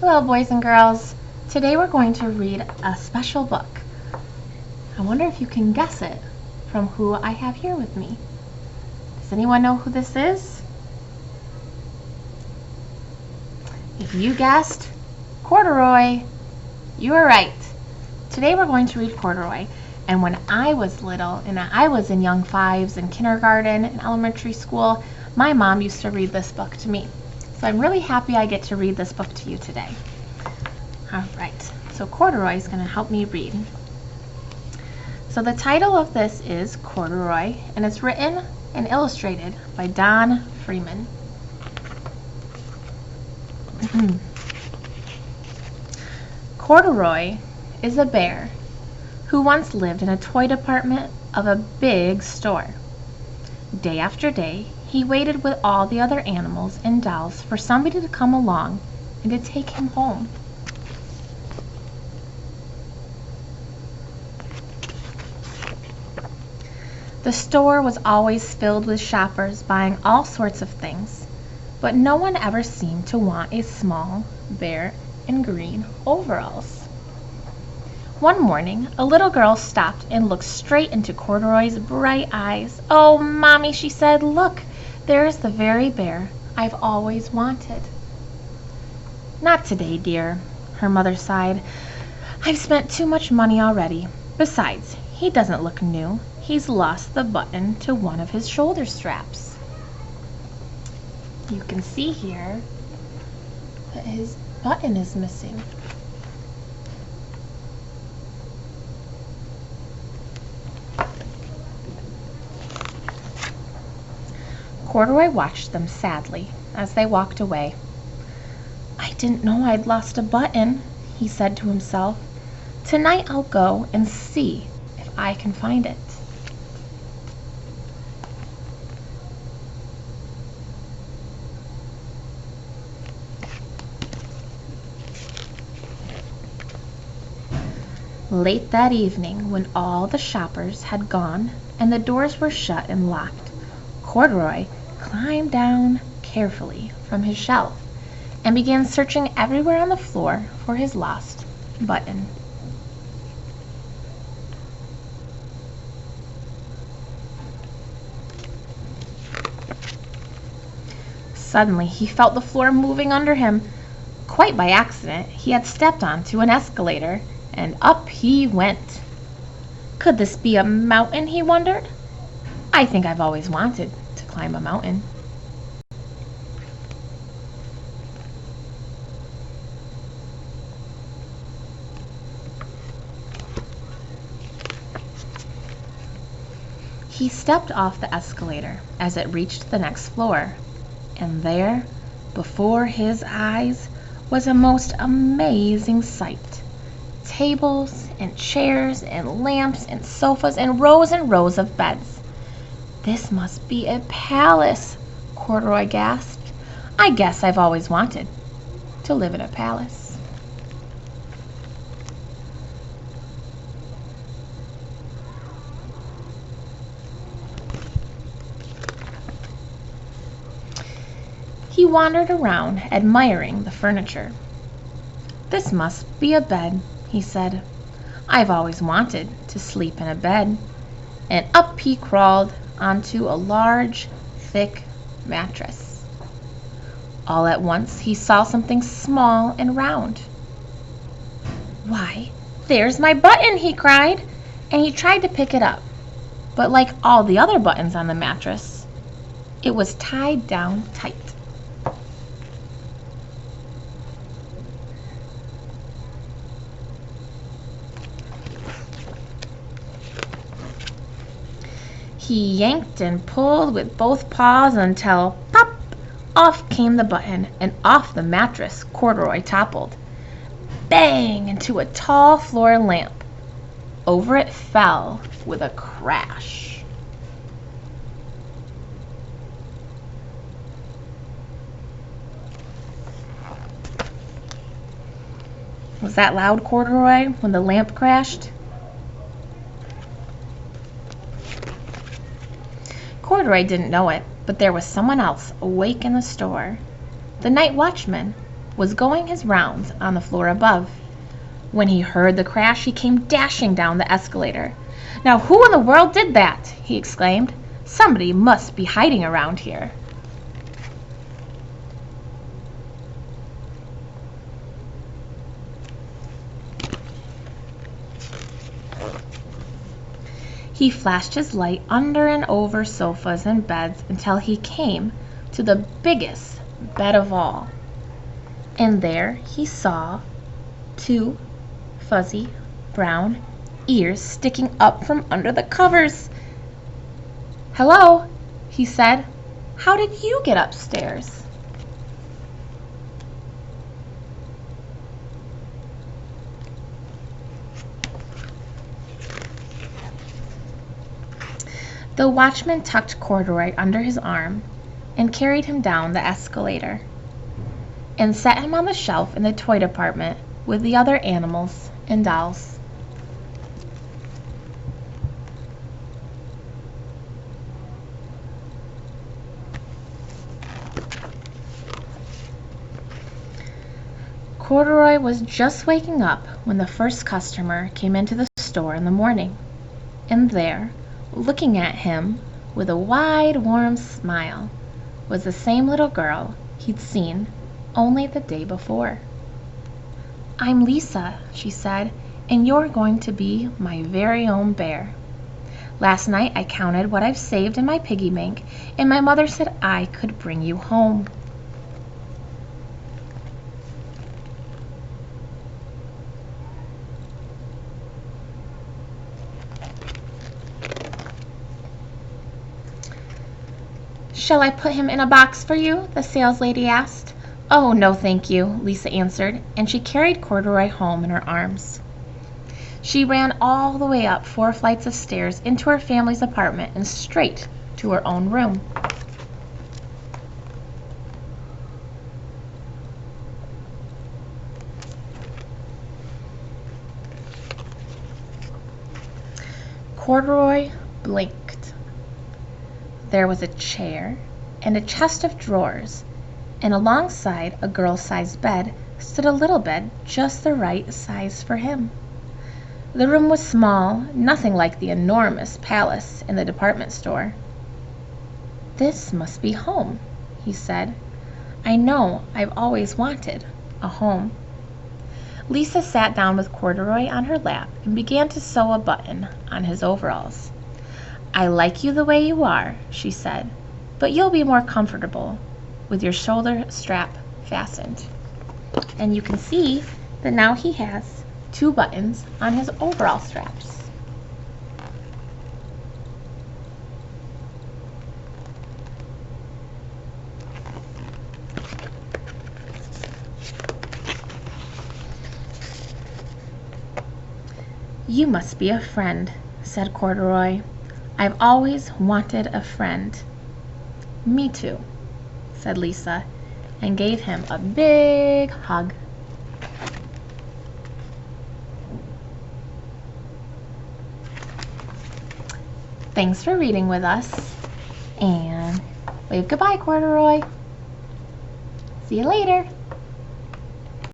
Hello, boys and girls. Today we're going to read a special book. I wonder if you can guess it from who I have here with me. Does anyone know who this is? If you guessed Courduroy, you are right. Today we're going to read Courduroy. And when I was little, and I was in young fives in kindergarten and elementary school, my mom used to read this book to me. So I'm really happy I get to read this book to you today. All right, so Courduroy is going to help me read. So the title of this is Courduroy, and it's written and illustrated by Don Freeman. Courduroy is a bear who once lived in a toy department of a big store. Day after day, he waited with all the other animals and dolls for somebody to come along and to take him home. The store was always filled with shoppers buying all sorts of things, but no one ever seemed to want a small bear in green overalls. One morning, a little girl stopped and looked straight into Courduroy's bright eyes. "Oh, Mommy," she said, "look, there's the very bear I've always wanted." "Not today, dear," her mother sighed. "I've spent too much money already. Besides, he doesn't look new. He's lost the button to one of his shoulder straps." You can see here that his button is missing. Courduroy watched them sadly as they walked away. "I didn't know I'd lost a button," he said to himself. "Tonight I'll go and see if I can find it." Late that evening, when all the shoppers had gone and the doors were shut and locked, Courduroy climbed down carefully from his shelf and began searching everywhere on the floor for his lost button. Suddenly, he felt the floor moving under him. Quite by accident, he had stepped onto an escalator, and up he went. Could this be a mountain, he wondered? I think I've always wanted to climb a mountain. He stepped off the escalator as it reached the next floor, and there, before his eyes, was a most amazing sight. Tables and chairs and lamps and sofas and rows of beds. "This must be a palace," Courduroy gasped. "I guess I've always wanted to live in a palace." He wandered around, admiring the furniture. "This must be a bed," he said. "I've always wanted to sleep in a bed." And up he crawled onto a large, thick mattress. All at once he saw something small and round. "Why, there's my button!" he cried, and he tried to pick it up. But like all the other buttons on the mattress, it was tied down tight. He yanked and pulled with both paws until, pop, off came the button, and off the mattress Courduroy toppled. Bang! Into a tall floor lamp. Over it fell with a crash. Was that loud, Courduroy, when the lamp crashed? Courduroy didn't know it, but there was someone else awake in the store. The night watchman, was going his rounds on the floor above. When he heard the crash, he came dashing down the escalator. "Now who in the world did that?" he exclaimed. "Somebody must be hiding around here." He flashed his light under and over sofas and beds until he came to the biggest bed of all. And there he saw two fuzzy brown ears sticking up from under the covers. "Hello," he said. "How did you get upstairs?" The watchman tucked Courduroy under his arm and carried him down the escalator and set him on the shelf in the toy department with the other animals and dolls. Courduroy was just waking up when the first customer came into the store in the morning, and there, looking at him with a wide, warm smile, was the same little girl he'd seen only the day before. "I'm Lisa," she said, "and you're going to be my very own bear. Last night I counted what I've saved in my piggy bank, and my mother said I could bring you home." "Shall I put him in a box for you?" the saleslady asked. "Oh, no, thank you," Lisa answered, and she carried Courduroy home in her arms. She ran all the way up 4 flights of stairs into her family's apartment and straight to her own room. Courduroy blinked. There was a chair and a chest of drawers, and alongside a girl-sized bed stood a little bed just the right size for him. The room was small, nothing like the enormous palace in the department store. "This must be home," he said. "I know I've always wanted a home." Lisa sat down with Courduroy on her lap and began to sew a button on his overalls. "I like you the way you are," she said, "but you'll be more comfortable with your shoulder strap fastened." And you can see that now he has 2 buttons on his overall straps. "You must be a friend," said Courduroy. "I've always wanted a friend." "Me too," said Lisa, and gave him a big hug. Thanks for reading with us, and wave goodbye, Courduroy. See you later.